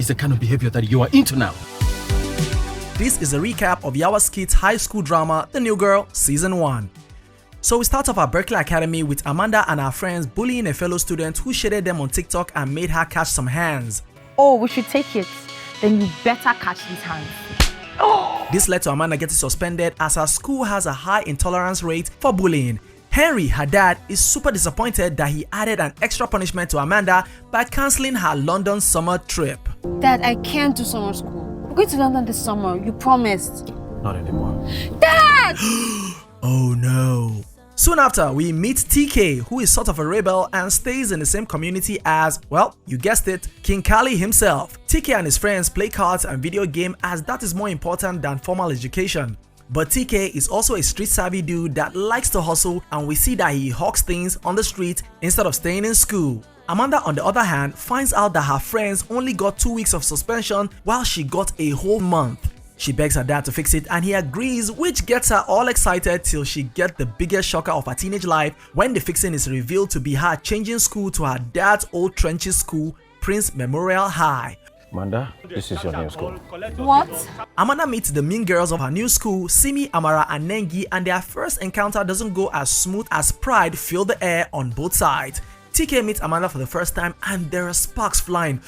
is the kind of behavior that you are into now. This is a recap of YawaSkits high school drama, The New Girl, Season 1. So we start off at Berkeley Academy with Amanda and her friends bullying a fellow student who shaded them on TikTok and made her catch some hands. Oh, we should take it. Then you better catch these hands. Oh! This led to Amanda getting suspended as her school has a high intolerance rate for bullying. Henry, her dad, is super disappointed that he added an extra punishment to Amanda by cancelling her London summer trip. Dad, I can't do summer school. We're going to London this summer. You promised. Not anymore. Dad! Oh no. Soon after, we meet TK, who is sort of a rebel and stays in the same community as, well, you guessed it, King Kali himself. TK and his friends play cards and video game as that is more important than formal education. But TK is also a street-savvy dude that likes to hustle, and we see that he hawks things on the street instead of staying in school. Amanda, on the other hand, finds out that her friends only got 2 weeks of suspension while she got a whole month. She begs her dad to fix it and he agrees, which gets her all excited till she gets the biggest shocker of her teenage life when the fixing is revealed to be her changing school to her dad's old trenches school, Prince Memorial High. Amanda, this is your new school. What? Amanda meets the mean girls of her new school, Simi, Amara and Nengi, and their first encounter doesn't go as smooth as pride filled the air on both sides. TK meets Amanda for the first time and there are sparks flying.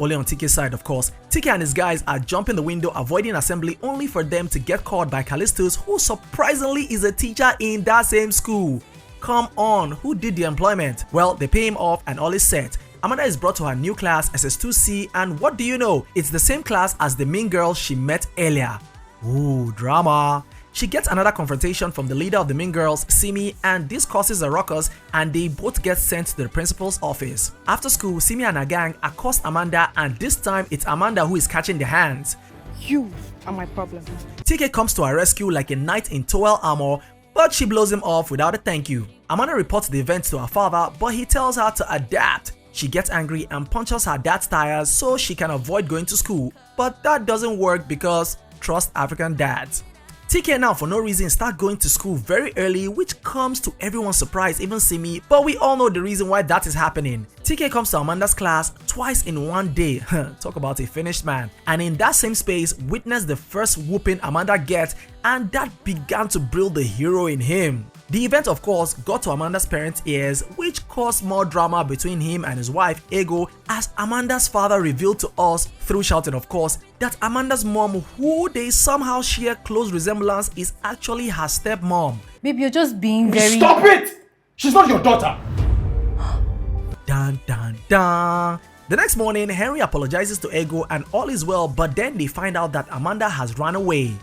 Only on TK's side, of course. TK and his guys are jumping the window avoiding assembly only for them to get caught by Callistus, who surprisingly is a teacher in that same school. Come on, who did the employment? Well, they pay him off and all is set. Amanda is brought to her new class, SS2C, and what do you know? It's the same class as the mean girl she met earlier. Ooh, drama. She gets another confrontation from the leader of the mean girls, Simi, and this causes a ruckus and they both get sent to the principal's office. After school, Simi and her gang accost Amanda and this time it's Amanda who is catching the hands. You are my problem. TK comes to her rescue like a knight in towel armor, but she blows him off without a thank you. Amanda reports the event to her father, but he tells her to adapt. She gets angry and punches her dad's tires so she can avoid going to school, but that doesn't work because trust African dads. TK now for no reason start going to school very early, which comes to everyone's surprise, even Simi, but we all know the reason why that is happening. TK comes to Amanda's class twice in one day, talk about a finished man, and in that same space witnessed the first whooping Amanda gets, and that began to build the hero in him. The event of course got to Amanda's parents' ears, which caused more drama between him and his wife Ego, as Amanda's father revealed to us, through shouting of course, that Amanda's mom, who they somehow share close resemblance, is actually her stepmom. Babe, you're just being very... Stop it! She's not your daughter! Dun dun dun. The next morning, Henry apologizes to Ego and all is well, but then they find out that Amanda has run away.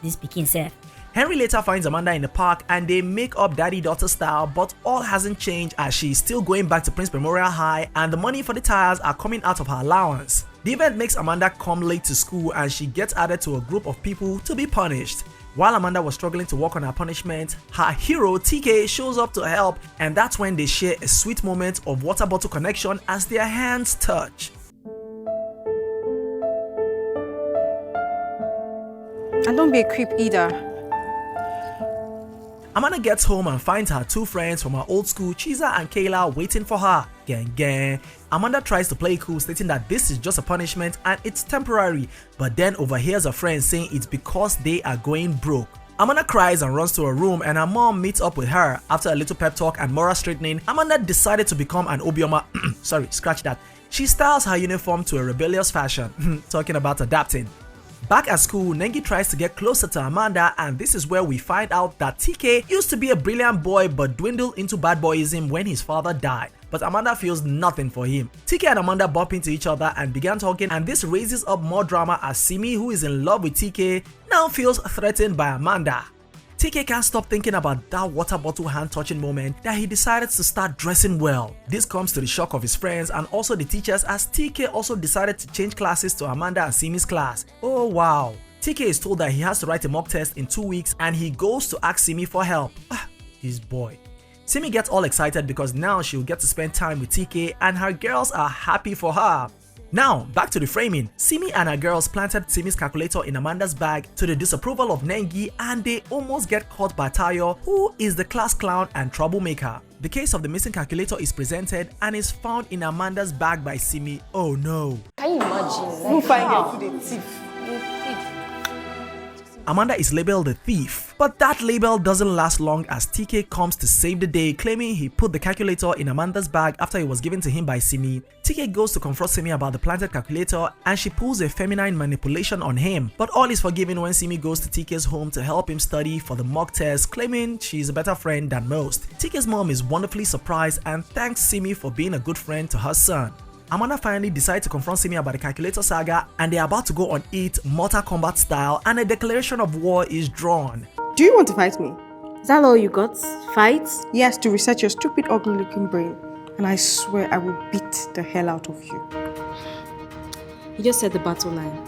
This became safe. Henry later finds Amanda in the park and they make up daddy-daughter style, but all hasn't changed as she's still going back to Prince Memorial High and the money for the tires are coming out of her allowance. The event makes Amanda come late to school and she gets added to a group of people to be punished. While Amanda was struggling to work on her punishment, her hero TK shows up to help, and that's when they share a sweet moment of water bottle connection as their hands touch. And don't be a creep either. Amanda gets home and finds her two friends from her old school, Chiza and Kayla, waiting for her. Gang gang. Amanda tries to play cool, stating that this is just a punishment and it's temporary, but then overhears a friend saying it's because they are going broke. Amanda cries and runs to her room and her mom meets up with her. After a little pep talk and moral straightening, Amanda decided to become an Obioma. Sorry, scratch that. She styles her uniform to a rebellious fashion. Talking about adapting. Back at school, Nengi tries to get closer to Amanda, and this is where we find out that TK used to be a brilliant boy but dwindled into bad boyism when his father died. But Amanda feels nothing for him. TK and Amanda bump into each other and began talking, and this raises up more drama as Simi, who is in love with TK, now feels threatened by Amanda. TK can't stop thinking about that water bottle hand touching moment that he decided to start dressing well. This comes to the shock of his friends and also the teachers, as TK also decided to change classes to Amanda and Simi's class. Oh wow. TK is told that he has to write a mock test in 2 weeks and he goes to ask Simi for help. This boy. Simi gets all excited because now she'll get to spend time with TK and her girls are happy for her. Now, back to the framing. Simi and her girls planted Simi's calculator in Amanda's bag to the disapproval of Nengi, and they almost get caught by Tayo, who is the class clown and troublemaker. The case of the missing calculator is presented and is found in Amanda's bag by Simi. Oh no. Can you imagine? imagine. Who find her to the thief? Amanda is labeled a thief, but that label doesn't last long as TK comes to save the day, claiming he put the calculator in Amanda's bag after it was given to him by Simi. TK goes to confront Simi about the planted calculator and she pulls a feminine manipulation on him, but all is forgiven when Simi goes to TK's home to help him study for the mock test, claiming she's a better friend than most. TK's mom is wonderfully surprised and thanks Simi for being a good friend to her son. Amanda finally decides to confront Simi about the calculator saga and they're about to go on it Mortal Kombat style and a declaration of war is drawn. Do you want to fight me? Is that all you got? Fights? Yes, to reset your stupid, ugly-looking brain. And I swear I will beat the hell out of you. You just said the battle line.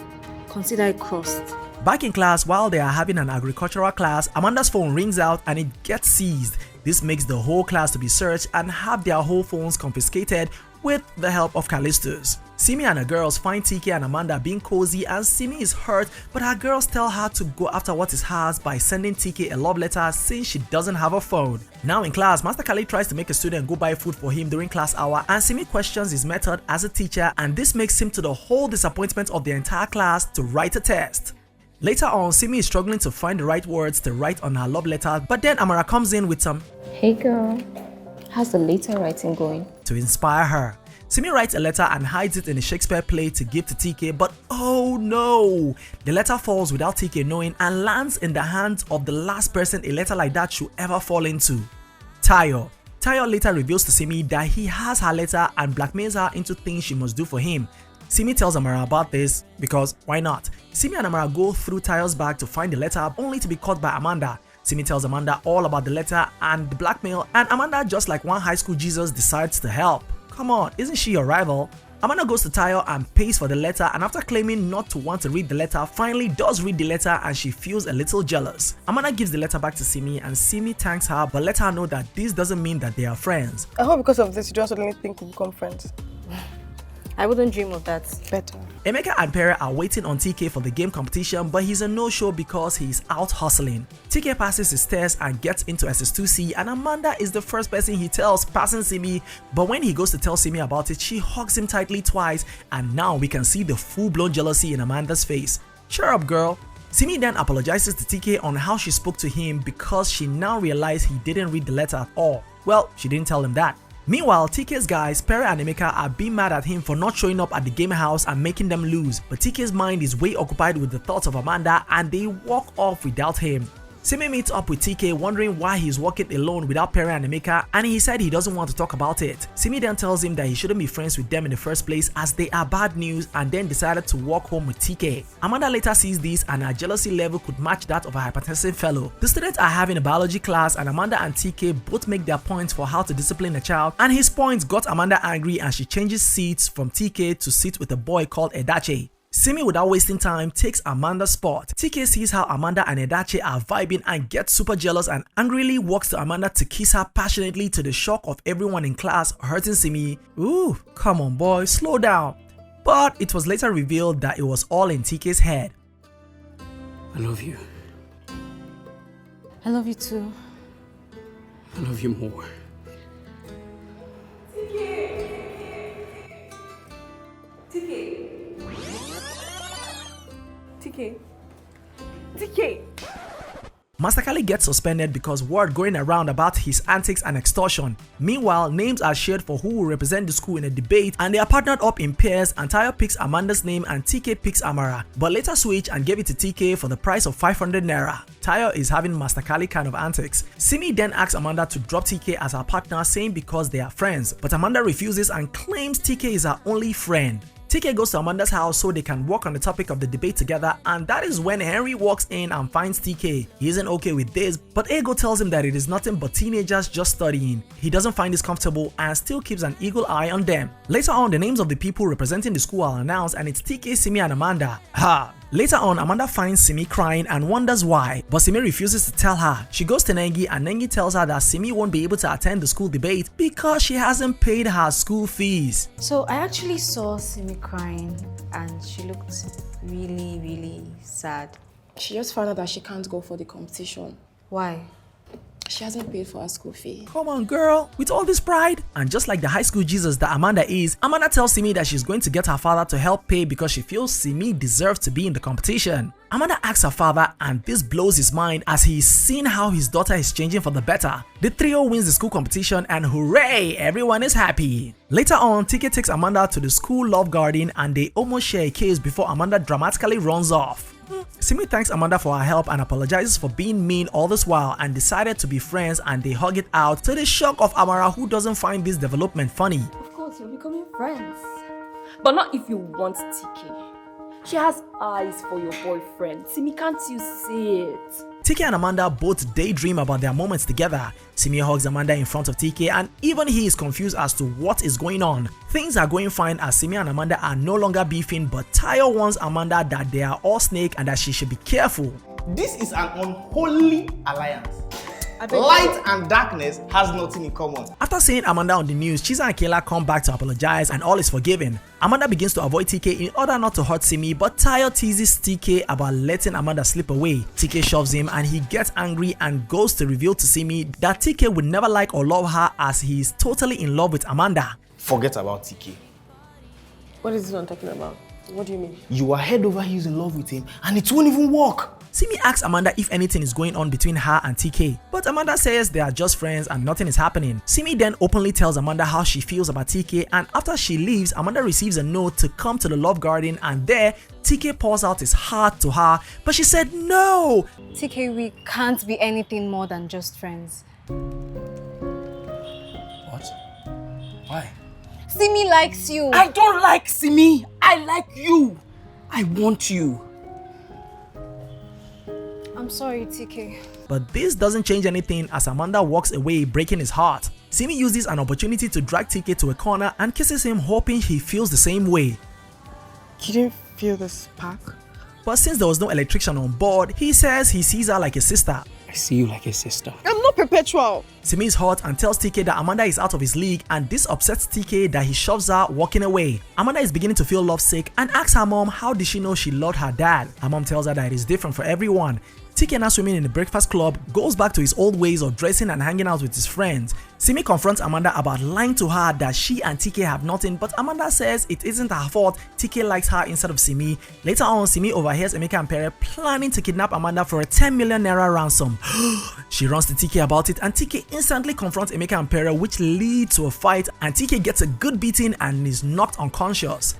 Consider it crossed. Back in class, while they are having an agricultural class, Amanda's phone rings out and it gets seized. This makes the whole class to be searched and have their whole phones confiscated with the help of Callistus. Simi and her girls find TK and Amanda being cozy and Simi is hurt, but her girls tell her to go after what is hers by sending TK a love letter since she doesn't have a phone. Now in class, Master Khalid tries to make a student go buy food for him during class hour and Simi questions his method as a teacher and this makes him to the whole disappointment of the entire class to write a test. Later on, Simi is struggling to find the right words to write on her love letter, but then Amara comes in with some Hey girl, how's the letter writing going? to inspire her. Simi writes a letter and hides it in a Shakespeare play to give to TK, but oh no! The letter falls without TK knowing and lands in the hands of the last person a letter like that should ever fall into, Tayo. Tayo later reveals to Simi that he has her letter and blackmails her into things she must do for him. Simi tells Amara about this because why not? Simi and Amara go through Tayo's bag to find the letter only to be caught by Amanda. Simi tells Amanda all about the letter and the blackmail and Amanda, just like one high school Jesus, decides to help. Come on, isn't she your rival? Amanda goes to Tayo and pays for the letter and after claiming not to want to read the letter, finally does read the letter and she feels a little jealous. Amanda gives the letter back to Simi and Simi thanks her but lets her know that this doesn't mean that they are friends. I hope because of this you don't suddenly think we'll become friends. I wouldn't dream of that. Better. Emeka and Pere are waiting on TK for the game competition but he's a no-show because he's out hustling. TK passes his test and gets into SS2C and Amanda is the first person he tells passing Simi, but when he goes to tell Simi about it, she hugs him tightly twice and now we can see the full-blown jealousy in Amanda's face. Cheer up girl. Simi then apologizes to TK on how she spoke to him because she now realized he didn't read the letter at all. Well, she didn't tell him that. Meanwhile, TK's guys, Pere and Emeka, are being mad at him for not showing up at the game house and making them lose, but TK's mind is way occupied with the thoughts of Amanda and they walk off without him. Simi meets up with TK wondering why he's walking alone without Pere and Emeka and he said he doesn't want to talk about it. Simi then tells him that he shouldn't be friends with them in the first place as they are bad news and then decided to walk home with TK. Amanda later sees this and her jealousy level could match that of a hypertensive fellow. The students are having a biology class and Amanda and TK both make their points for how to discipline a child and his points got Amanda angry and she changes seats from TK to sit with a boy called Edache. Simi, without wasting time, takes Amanda's spot. TK sees how Amanda and Edache are vibing and gets super jealous and angrily walks to Amanda to kiss her passionately to the shock of everyone in class, hurting Simi. Ooh, come on boy, slow down. But it was later revealed that it was all in TK's head. I love you. I love you too. I love you more. TK. Master Kali gets suspended because word going around about his antics and extortion. Meanwhile, names are shared for who will represent the school in a debate and they are partnered up in pairs and Tayo picks Amanda's name and TK picks Amara, but later switch and gave it to TK for the price of 500 naira. Tayo is having Master Kali kind of antics. Simi then asks Amanda to drop TK as her partner, saying because they are friends, but Amanda refuses and claims TK is her only friend. TK goes to Amanda's house so they can work on the topic of the debate together and that is when Henry walks in and finds TK. He isn't okay with this, but Ego tells him that it is nothing but teenagers just studying. He doesn't find this comfortable and still keeps an eagle eye on them. Later on, the names of the people representing the school are announced and it's TK, Simi and Amanda. Ha! Later on, Amanda finds Simi crying and wonders why, but Simi refuses to tell her. She goes to Nengi and Nengi tells her that Simi won't be able to attend the school debate because she hasn't paid her school fees. So I actually saw Simi crying and she looked really sad. She just found out that she can't go for the competition. Why? She hasn't paid for her school fee. Come on, girl. With all this pride. And just like the high school Jesus that Amanda is, Amanda tells Simi that she's going to get her father to help pay because she feels Simi deserves to be in the competition. Amanda asks her father, and this blows his mind as he's seen how his daughter is changing for the better. The trio wins the school competition and hooray, everyone is happy. Later on, TK takes Amanda to the school love garden and they almost share a kiss before Amanda dramatically runs off. Simi thanks Amanda for her help and apologizes for being mean all this while and decided to be friends, and they hug it out to the shock of Amara, who doesn't find this development funny. Of course, you're becoming friends. But not if you want TK. She has eyes for your boyfriend. Simi, can't you see it? TK and Amanda both daydream about their moments together. Simi hugs Amanda in front of TK and even he is confused as to what is going on. Things are going fine as Simi and Amanda are no longer beefing, but Tayo warns Amanda that they are all snake and that she should be careful. This is an unholy alliance. Light and darkness has nothing in common. After seeing Amanda on the news, Chiza and Kayla come back to apologize and all is forgiven. Amanda begins to avoid TK in order not to hurt Simi, but Tayo teases TK about letting Amanda slip away. TK shoves him and he gets angry and goes to reveal to Simi that TK would never like or love her as he is totally in love with Amanda. Forget about TK. What is this one talking about? What do you mean? You are head over heels in love with him and it won't even work. Simi asks Amanda if anything is going on between her and TK, but Amanda says they are just friends and nothing is happening. Simi then openly tells Amanda how she feels about TK, and after she leaves, Amanda receives a note to come to the love garden, and there, TK pours out his heart to her, but she said no! TK, we can't be anything more than just friends. What? Why? Simi likes you. I don't like Simi. I like you. I want you. I'm sorry, TK. But this doesn't change anything as Amanda walks away, breaking his heart. Simi uses an opportunity to drag TK to a corner and kisses him, hoping he feels the same way. You didn't feel the spark? But since there was no electrician on board, he says he sees her like a sister. I see you like a sister. I'm not perpetual. Simi is hot and tells TK that Amanda is out of his league, and this upsets TK that he shoves her, walking away. Amanda is beginning to feel lovesick and asks her mom how did she know she loved her dad. Her mom tells her that it is different for everyone. TK, now swimming in the breakfast club, goes back to his old ways of dressing and hanging out with his friends. Simi confronts Amanda about lying to her that she and TK have nothing, but Amanda says it isn't her fault. TK likes her instead of Simi. Later on, Simi overhears Emeka and Pere planning to kidnap Amanda for a 10 million naira ransom. She runs to TK about it, and TK instantly confronts Emeka and Pere, which leads to a fight, and TK gets a good beating and is knocked unconscious.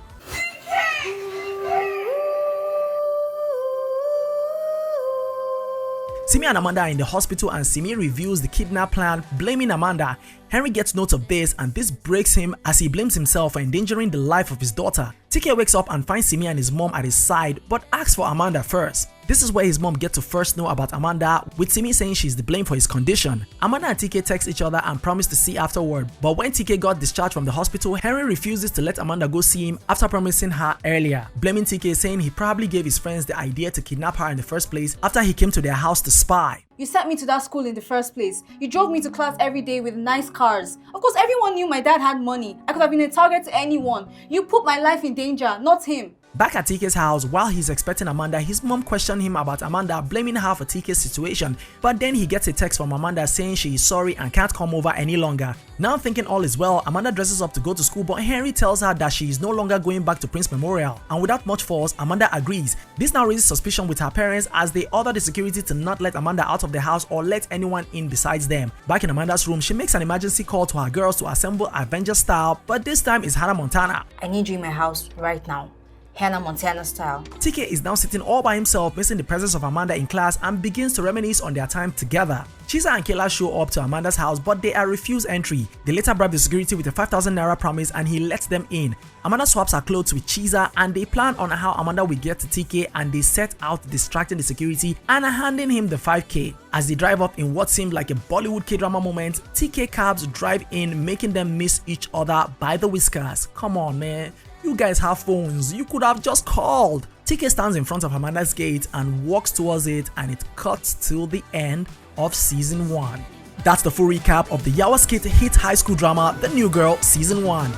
Simi and Amanda are in the hospital and Simi reveals the kidnap plan, blaming Amanda. Henry gets note of this and this breaks him as he blames himself for endangering the life of his daughter. TK wakes up and finds Simi and his mom at his side but asks for Amanda first. This is where his mom gets to first know about Amanda, with Simi saying she's the blame for his condition. Amanda and TK text each other and promise to see afterward, but when TK got discharged from the hospital, Henry refuses to let Amanda go see him after promising her earlier, blaming TK, saying he probably gave his friends the idea to kidnap her in the first place after he came to their house to spy. You sent me to that school in the first place. You drove me to class every day with nice cars. Of course, everyone knew my dad had money. I could have been a target to anyone. You put my life in danger, not him. Back at TK's house, while he's expecting Amanda, his mom questioned him about Amanda, blaming her for TK's situation. But then he gets a text from Amanda saying she is sorry and can't come over any longer. Now thinking all is well, Amanda dresses up to go to school, but Henry tells her that she is no longer going back to Prince Memorial. And without much force, Amanda agrees. This now raises suspicion with her parents as they order the security to not let Amanda out of the house or let anyone in besides them. Back in Amanda's room, she makes an emergency call to her girls to assemble Avengers style, but this time it's Hannah Montana. I need you in my house right now. Hannah Montana style. TK is now sitting all by himself, missing the presence of Amanda in class, and begins to reminisce on their time together. Chiza and Kayla show up to Amanda's house, but they are refused entry. They later bribe the security with a 5,000 naira promise and he lets them in. Amanda swaps her clothes with Chiza and they plan on how Amanda will get to TK, and they set out distracting the security and handing him the 5k. As they drive up in what seemed like a Bollywood K-drama moment, TK cabs drive in, making them miss each other by the whiskers. Come on, man. You guys have phones, you could have just called. TK stands in front of Amanda's gate and walks towards it, and it cuts till the end of season 1. That's the full recap of the YawaSkits hit high school drama, The New Girl Season 1.